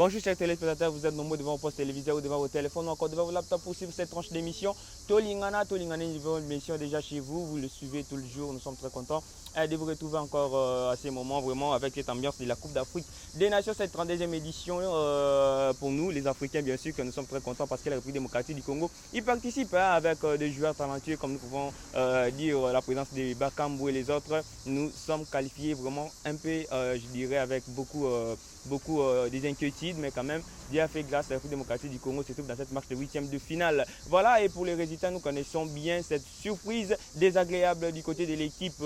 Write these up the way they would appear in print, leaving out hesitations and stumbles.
Bonjour chers téléspectateurs, vous êtes nombreux devant vos postes téléviseurs ou devant vos téléphones ou encore devant vos laptops pour suivre cette tranche d'émission. Tolingana, une émission déjà chez vous, vous le suivez tous les jours, nous sommes très contents de vous retrouver encore à ces moments vraiment avec cette ambiance de la Coupe d'Afrique des Nations, cette 32e édition pour nous les Africains bien sûr que nous sommes très contents parce que la République démocratique du Congo y participe avec des joueurs talentueux comme nous pouvons dire la présence de Bakambu et les autres. Nous sommes qualifiés vraiment un peu je dirais avec beaucoup des inquiétudes, mais quand même Dieu a fait grâce à la République démocratique du Congo se trouve dans cette marche de 8e de finale. Voilà, et pour les résultats, nous connaissons bien cette surprise désagréable du côté de l'équipe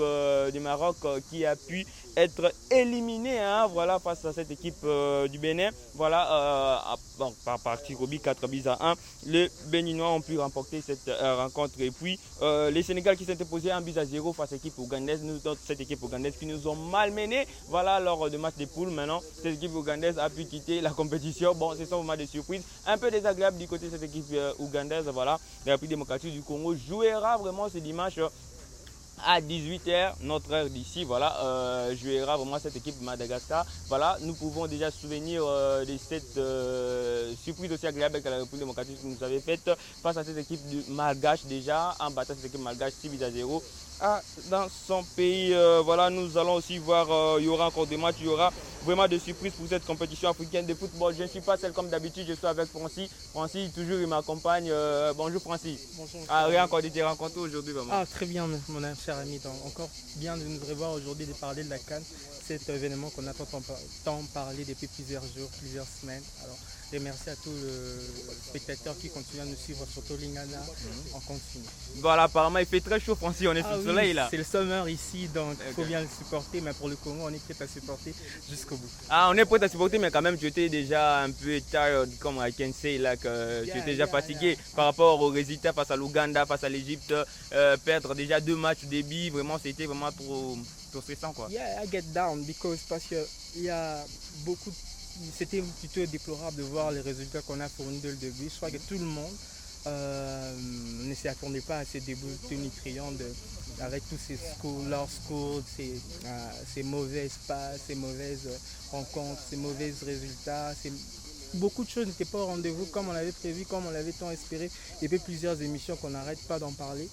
du Maroc qui a pu être éliminée voilà, face à cette équipe du Bénin. Voilà, par partie Roby 4 buts à 1. Les Béninois ont pu remporter cette rencontre et puis les Sénégal qui s'est imposé 1 but à 0 face à l'équipe ougandaise. Cette équipe ougandaise qui nous ont malmenés voilà, lors de match de poule. Maintenant, cette équipe ougandaise a pu quitter la compétition. Bon, ce sont vraiment des surprises un peu désagréables du côté de cette équipe ougandaise. Voilà, la République démocratique du Congo jouera vraiment ce dimanche à 18h, notre heure d'ici, voilà, jouera vraiment cette équipe de Madagascar. Voilà, nous pouvons déjà se souvenir de cette surprise aussi agréable que la République démocratique nous avait faite face à cette équipe de Malgache déjà, en battant cette équipe Malgache 6 buts à 0. Dans son pays, voilà, nous allons aussi voir, il y aura encore des matchs, il y aura vraiment de surprises pour cette compétition africaine de football. Je ne suis pas seul comme d'habitude, je suis avec Francis. Francis, toujours, il m'accompagne. Bonjour Francis. Bonjour. Rien encore de te rencontrer aujourd'hui vraiment. Très bien mon cher ami. Donc, encore bien de nous revoir aujourd'hui, de parler de la CAN. Cet événement qu'on a tant parlé depuis plusieurs jours, plusieurs semaines. Alors, et merci à tous les spectateurs qui continuent à nous suivre sur Tolingana. On continue. Voilà, apparemment il fait très chaud Francis, on est sous le soleil là. C'est le summer ici, donc il faut bien le supporter, mais pour le Congo, on est prêt à supporter jusqu'au bout. On est prêt à supporter, mais quand même tu étais déjà un peu tired, comme I can say, là, que tu étais déjà fatigué par rapport aux résultats face à l'Ouganda, face à l'Égypte, perdre déjà 2 matchs au début, vraiment c'était vraiment trop stressant quoi. Yeah, I get down parce que il y a beaucoup de... C'était plutôt déplorable de voir les résultats qu'on a fournis dès le début. Je crois que tout le monde ne s'y attendait pas à ces débuts tonitruants avec tous ces scores, ces mauvaises passes, ces mauvaises rencontres, ces mauvais résultats. Beaucoup de choses n'étaient pas au rendez-vous comme on l'avait prévu, comme on l'avait tant espéré. Il y avait plusieurs émissions qu'on n'arrête pas d'en parler.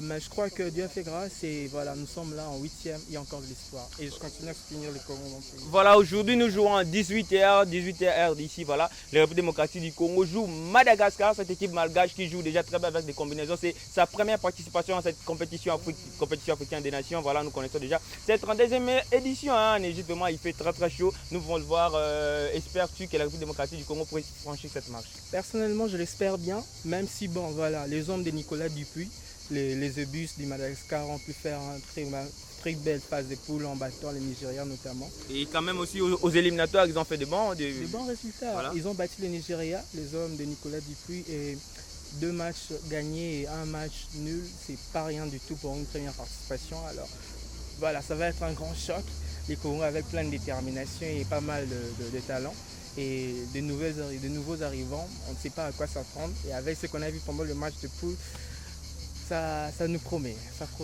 Mais je crois que Dieu a fait grâce et voilà, nous sommes là en 8e, il y a encore de l'espoir. Et je continue à soutenir le Congo dans ce pays. Voilà, aujourd'hui nous jouons à 18h heure d'ici. Voilà, la République démocratique du Congo joue Madagascar, cette équipe malgache qui joue déjà très bien avec des combinaisons. C'est sa première participation à cette compétition africaine des nations. Voilà, nous connaissons déjà cette 32e édition. En Égypte, vraiment, il fait très chaud. Nous pouvons le voir. Espères-tu que la République démocratique du Congo pourrait franchir cette marche? Personnellement, je l'espère bien, même si bon, voilà, les hommes de Nicolas Dupuis, les Ebus du Madagascar ont pu faire une très belle phase de poule en battant les Nigériens notamment. Et quand même aussi aux éliminatoires, ils ont fait des bons résultats. Voilà. Ils ont battu les Nigériens, les hommes de Nicolas Dupuis, et 2 matchs gagnés et 1 match nul. C'est pas rien du tout pour une première participation. Alors voilà, ça va être un grand choc. Les Congolais avec plein de détermination et pas mal de talent. Et de nouveaux arrivants, on ne sait pas à quoi s'attendre. Et avec ce qu'on a vu pendant le match de poule, ça nous promet,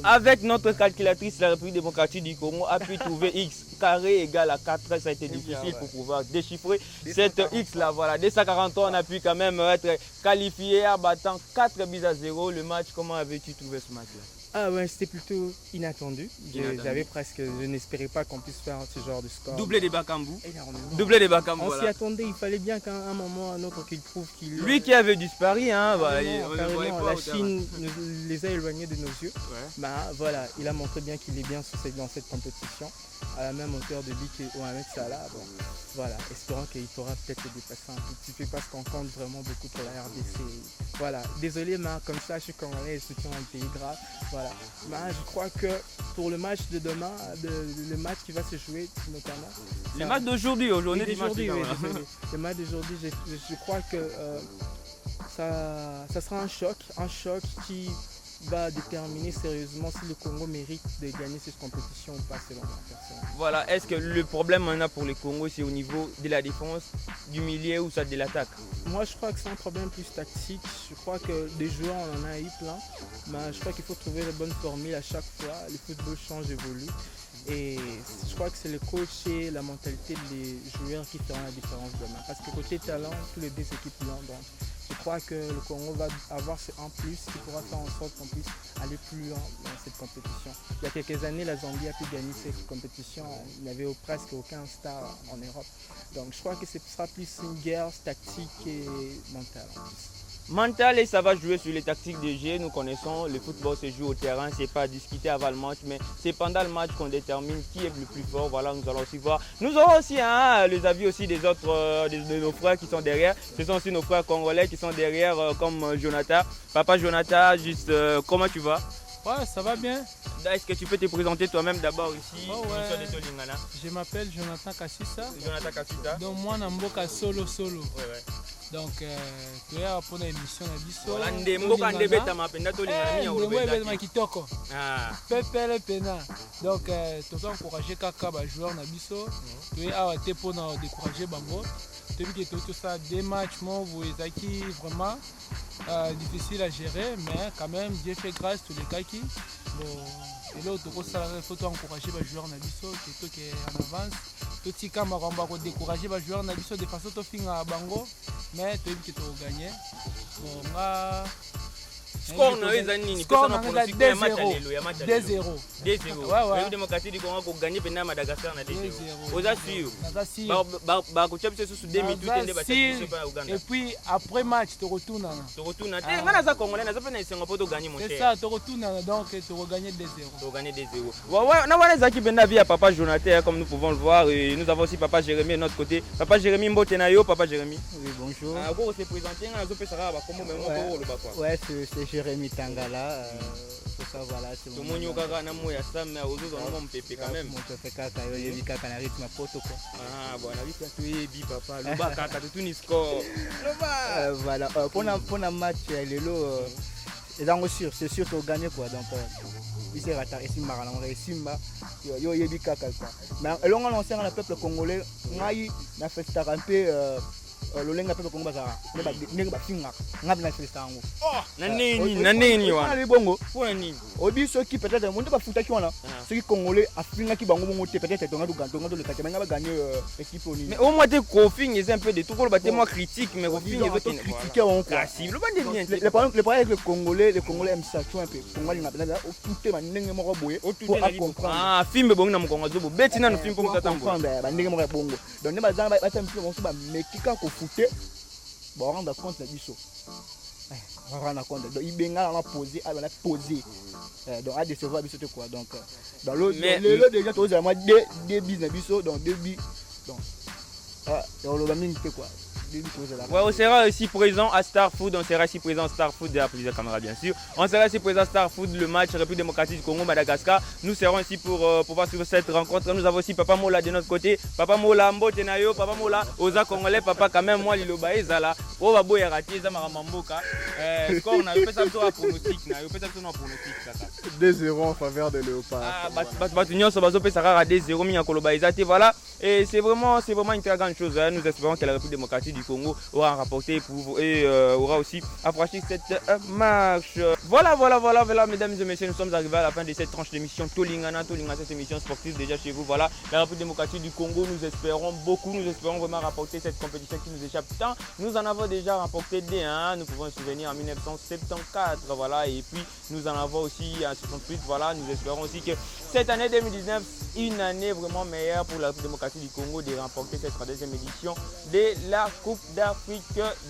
Avec notre calculatrice, la République démocratique du Congo a pu trouver X carré égale à 4. Ça a été difficile pour pouvoir déchiffrer cette X là. Voilà, dès 143, on a pu quand même être qualifié en battant 4 buts à 0. Le match, comment avais-tu trouvé ce match là? C'était plutôt inattendu. Je n'espérais pas qu'on puisse faire ce genre de score. Doublé des Bakambu. Doublé des Bakambu. On s'y attendait, il fallait bien qu'à un moment ou à un autre qu'il prouve qu'il... Lui qui avait disparu, carrément, la Chine les a éloignés de nos yeux. Ouais. Voilà, il a montré bien qu'il est bien dans cette compétition, à la même hauteur de lui que Mohamed Salah. Bon, voilà, espérons qu'il pourra peut-être le dépasser un tout petit peu parce qu'on compte vraiment beaucoup pour la RDC. Voilà, désolé, mais comme ça, je suis congolais et je soutiens un pays grave. Voilà. Je crois que pour le match de demain, le match qui va se jouer notamment. Le match d'aujourd'hui, le match d'aujourd'hui, je crois que ça sera un choc qui va déterminer sérieusement si le Congo mérite de gagner cette compétition ou pas selon ma personne. Voilà, est-ce que le problème on a pour le Congo, c'est au niveau de la défense, du milieu ou ça de l'attaque? Moi je crois que c'est un problème plus tactique. Je crois que des joueurs on en a eu plein, mais je crois qu'il faut trouver la bonne formule à chaque fois. Le football change, évolue. Et je crois que c'est le coach et la mentalité des joueurs qui feront la différence demain. Parce que côté talent, tous les deux équipes l'ont. Donc je crois que le Congo va avoir ce en plus qui pourra faire en sorte qu'on puisse aller plus loin dans cette compétition. Il y a quelques années, la Zambie a pu gagner cette compétition. Il n'y avait presque aucun star en Europe. Donc je crois que ce sera plus une guerre tactique et mentale en plus. Mental et ça va jouer sur les tactiques de jeu. Nous connaissons, le football se joue au terrain, c'est pas discuter avant le match, mais c'est pendant le match qu'on détermine qui est le plus fort. Voilà, nous allons aussi voir. Nous aurons aussi les avis aussi des autres, de nos frères qui sont derrière. Ce sont aussi nos frères congolais qui sont derrière, comme Jonathan. Papa Jonathan, juste comment tu vas? Ouais, ça va bien. Est-ce que tu peux te présenter toi-même d'abord ici? Ouais. Je m'appelle Jonathan Kassissa. Jonathan Kassissa. Donc moi, Namboka solo. Ouais. Donc, tu es pour l'émission de Bisso. Voilà, Ndemboka Ndebeta mapenda to lingana miya Ndemboka Kitoko. Ah. Pepele pena. Donc, tu peux encourager kaka ba joueur na Bisso. Tu es à te pour décourager bango. Tu as vu que tout ça des matchs mon vous qui vraiment difficile à gérer, mais quand même Dieu fait grâce tous les cas qui bon et là il faut encourager les joueurs na biso qui est en avance tout si quand on va décourager les joueurs na biso de façon to finga bango mais tu as vu que tu as gagné bon là score na eza nini pesa na pronostic ya match alelo ya match 2-0 2-0 le démocratie du Congo ko gagner pena Madagascar na 2-0 oza sûr ba ko chapse sous 2 minutes tende ba chapse pas Uganda et puis après match tu retournes te ngana za congolais na za pena isengo poto gagner mon cher c'est ça tu retournes donc tu regagner 2-0 tu gagner 2-0 ouais na wana zaki pena via papa Jonathan comme nous pouvons le voir et nous avons aussi papa Jérémy de notre côté papa Jérémy Mbote na yo papa Jérémy oui bonjour ko se présenter na zo pesa ba komo même ko lo ba quoi ouais c'est Jérémy Tangala, c'est ça voilà. C'est mon nom. Kaka moya Sam mais aux autres on peut quand même. Mon fait kaka yo yebi kaka na rythme poto quoi. Ah bon na rythme tu yebi papa. Le ba kaka tout ni score. Le ba. Voilà pour un match lelo c'est sûr qu'on gagne quoi donc il s'est raté ici marana on simba yo yebi kaka quoi. Mais elongo l'ancien le peuple congolais ngai na festa rampe lolenga peuple Congo bazara ne ba finga ngabi na festa ngo na nini wana na bongo pour nini obi ceux qui peut-être monde ba futa ki wana ceux qui congolais a finga ki bango bongo te peut-être tonga le kaka nga ba gagner équipe au niveau mais au moins te confing is un peu de tout pour le moi critique mais confing ils veut critiquer on quoi cible pas de bien le problème avec les congolais aiment ça tu un peu congolais nga bana o tout ma ndenge moko boye pour comprendre ah film bongo na mkongo zo beti na no film pour tata comprendre ba ndenge moko bongo donc ne ba zanga ba temple mo so ba mekika ko fouté bon rendre compte biso rendre compte donc il benga na poser à la poser donc à décevoir biso quoi donc dans l'autre le déjà tous à moi deux business biso donc deux bi donc on le mingi quoi. Ouais, on sera aussi présent à Star Food, on sera ici présent à Star Food, il y a plusieurs caméras bien sûr. On sera ici présent à Star Food, le match République démocratique du Congo, Madagascar. Nous serons ici pour pouvoir suivre cette rencontre. Nous avons aussi Papa Mola de notre côté. Papa Mola, Mbote Nayo, Papa Mola, Oza Congolais, Papa quand même, moi, Liloba Ezala. On va boire raté, Zamara Mamboka. Score, on a fait ça sur un pronostic. 2-0 en faveur de Léopard. Ah, Batunion, Sobazo, Pesara, 2-0, Miakoloba Ezate. Voilà. Et c'est vraiment une très grande chose. Nous espérons que la République démocratique du Congo aura rapporté et aura aussi approché cette marche. Voilà, mesdames et messieurs, nous sommes arrivés à la fin de cette tranche d'émission Tolingana, cette émission sportive déjà chez vous. Voilà, la République démocratique du Congo, nous espérons vraiment rapporter cette compétition qui nous échappe tant. Nous en avons déjà rapporté des, nous pouvons nous souvenir en 1974, voilà, et puis nous en avons aussi en 68, voilà, nous espérons aussi que cette année 2019, une année vraiment meilleure pour la République démocratique du Congo de remporter cette 32e édition de la Coupe d'Afrique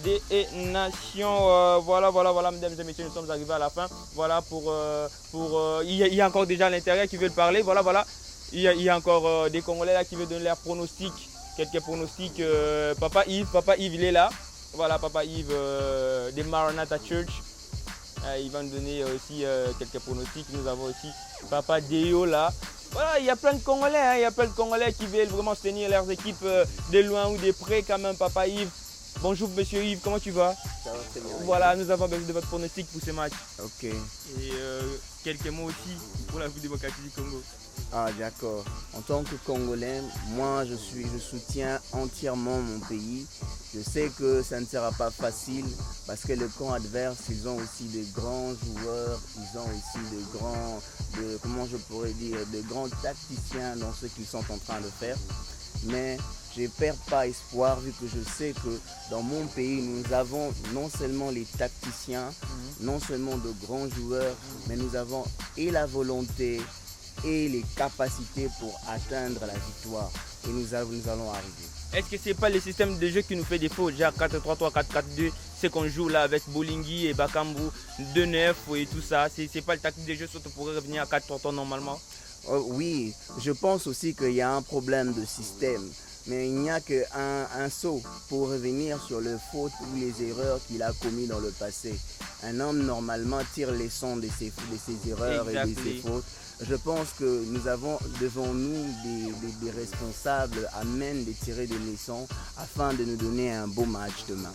des Nations. Voilà, mesdames et messieurs, nous sommes arrivés à la fin. Voilà, il y a encore des gens à l'intérieur qui veulent parler. Voilà, il y a encore des Congolais là qui veulent donner leurs pronostics. Quelques pronostics. Papa Yves, il est là. Voilà, Papa Yves des Maranatha Church. Il va nous donner aussi quelques pronostics. Nous avons aussi Papa Deo là. Voilà, il y a plein de Congolais, qui veulent vraiment soutenir leurs équipes de loin ou de près quand même, Papa Yves. Bonjour Monsieur Yves, comment tu vas? Ça va très bien. Voilà, nous avons besoin de votre pronostic pour ce match. Ok. Et quelques mots aussi pour la République démocratique du Congo. Ah d'accord. En tant que Congolais, moi je soutiens entièrement mon pays. Je sais que ça ne sera pas facile parce que le camp adverse, ils ont aussi de grands joueurs, ils ont aussi comment je pourrais dire, de grands tacticiens dans ce qu'ils sont en train de faire. Mais je ne perds pas espoir vu que je sais que dans mon pays, nous avons non seulement les tacticiens, non seulement de grands joueurs, mais nous avons et la volonté et les capacités pour atteindre la victoire. Et nous allons arriver. Est-ce que ce n'est pas le système de jeu qui nous fait défaut? Déjà 4-3-3, 4-4-2, c'est qu'on joue là avec Bolingui et Bakambu, 2-9 et tout ça. C'est pas le tactique de jeu, surtout pour revenir à 4-3-3 normalement? Oui, je pense aussi qu'il y a un problème de système. Mais il n'y a qu'un saut pour revenir sur les fautes ou les erreurs qu'il a commises dans le passé. Un homme normalement tire les leçons de ses erreurs et de ses fautes. Je pense que nous avons devant nous des responsables à même de tirer des leçons afin de nous donner un beau match demain.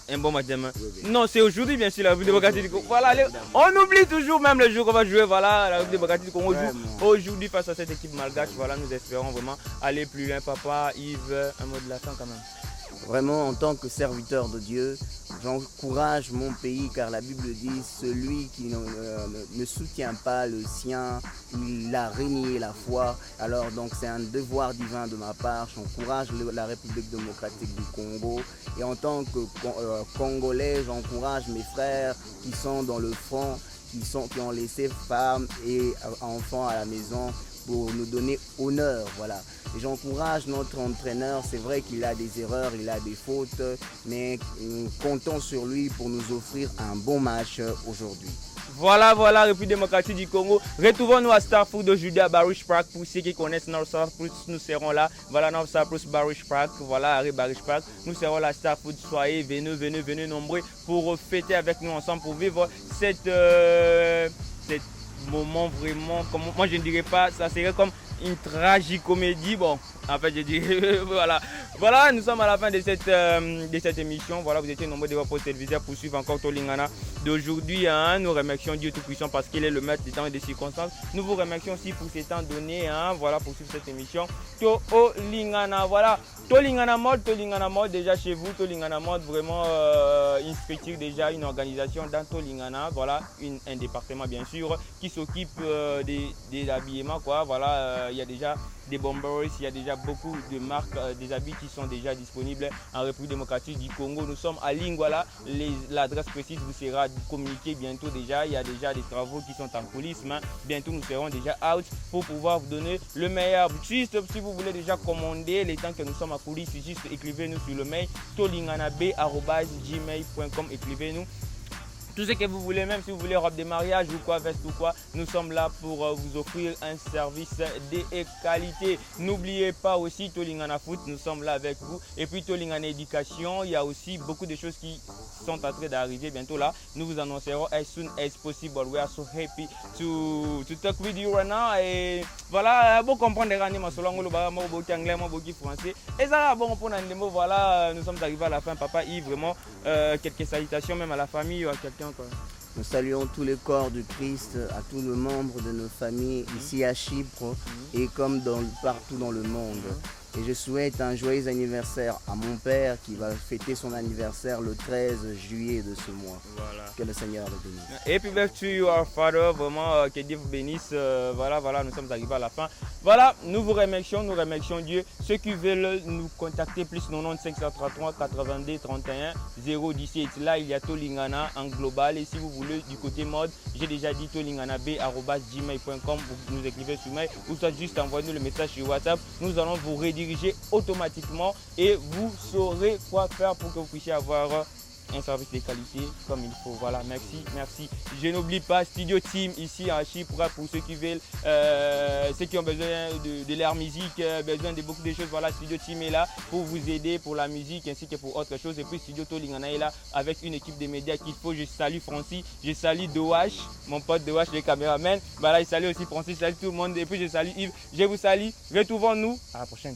Un bon match demain. Oui. Non, c'est aujourd'hui bien sûr la République démocratique du Congo. Voilà, on oublie toujours même le jour qu'on va jouer. Voilà, la République démocratique du Congo joue aujourd'hui face à cette équipe malgache. Voilà, nous espérons vraiment aller plus loin. Papa, Yves, un mot de la fin quand même. Vraiment, en tant que serviteur de Dieu, j'encourage mon pays car la Bible dit celui qui ne soutient pas le sien, il a renié la foi. Alors donc c'est un devoir divin de ma part. J'encourage la République démocratique du Congo et en tant que Congolais, j'encourage mes frères qui sont dans le front, qui ont laissé femmes et enfants à la maison pour nous donner honneur, voilà. Et j'encourage notre entraîneur, c'est vrai qu'il a des erreurs, il a des fautes, mais nous comptons sur lui pour nous offrir un bon match aujourd'hui. Voilà, République démocratique du Congo. Retrouvons-nous à Star Food aujourd'hui à Baruch Park. Pour ceux qui connaissent North Star Food, nous serons là. Voilà, North Star Food, Baruch Park. Voilà, à Baruch Park. Nous serons là à Star Food. Soyez, venez nombreux pour fêter avec nous ensemble, pour vivre cette moment vraiment, moi je ne dirais pas, ça serait comme une tragicomédie. Bon, en fait je dirais, voilà, nous sommes à la fin de cette émission. Voilà, vous étiez nombreux de voir pour télévision pour suivre encore Tolingana d'aujourd'hui. Hein. Nous remercions Dieu Tout-Puissant parce qu'il est le maître des temps et des circonstances. Nous vous remercions aussi pour ces temps donnés, hein, voilà, pour suivre cette émission. Tolingana, voilà, Tolingana Mode déjà chez vous. Tolingana Mode, vraiment une structure, déjà une organisation dans Tolingana, voilà, un département bien sûr qui s'occupe des habillements, quoi. Voilà, il y a déjà des bombers, il y a déjà beaucoup de marques, des habits qui sont déjà disponibles en République démocratique du Congo. Nous sommes à Lingwala, l'adresse précise vous sera communiquée bientôt déjà. Il y a déjà des travaux qui sont en coulisses, mais bientôt nous serons déjà out pour pouvoir vous donner le meilleur. Juste si vous voulez déjà commander les temps que nous sommes à coulisses, juste écrivez-nous sur le mail tolinganabe@gmail.com, écrivez-nous tout ce que vous voulez, même si vous voulez robe de mariage ou quoi, veste ou quoi, nous sommes là pour vous offrir un service de qualité. N'oubliez pas aussi Tolingana Foot, nous sommes là avec vous. Et puis Tolingana Éducation, il y a aussi beaucoup de choses qui sont en train d'arriver bientôt là. Nous vous annoncerons as soon as possible. We are so happy to talk with you right now. Et voilà, bon comprendre les raniments selon le beaucoup anglais, beaucoup français. Et ça bon pour les mots, voilà, nous sommes arrivés à la fin. Papa Yves, vraiment quelques salutations même à la famille ou à quelqu'un. Nous saluons tous les corps du Christ, à tous les membres de nos familles ici à Chypre et comme partout dans le monde. Et je souhaite un joyeux anniversaire à mon père qui va fêter son anniversaire le 13 juillet de ce mois. Voilà. Que le Seigneur le bénisse. Et puis birthday to your father, vraiment que Dieu vous bénisse. Voilà, nous sommes arrivés à la fin. Voilà, nous remercions Dieu. Ceux qui veulent nous contacter, plus 90 533 82 31 017. Là, il y a Tolingana en global. Et si vous voulez du côté mode, j'ai déjà dit tolinganabe@gmail.com. Vous nous écrivez sur mail ou soit juste envoyez-nous le message sur WhatsApp. Nous allons vous rediriger automatiquement et vous saurez quoi faire pour que vous puissiez avoir un service de qualité comme il faut. Voilà, merci. Je n'oublie pas Studio Team ici à Chypre pour ceux qui veulent, ceux qui ont besoin de leur musique, besoin de beaucoup de choses. Voilà, Studio Team est là pour vous aider pour la musique ainsi que pour autre chose. Et puis Studio Tolingana est là avec une équipe de médias qu'il faut. Je salue Francis, je salue Doash, mon pote Doash, le caméraman. Voilà, je salue aussi Francis, je salue tout le monde. Et puis je salue Yves, je vous salue. Retrouvons-nous à la prochaine.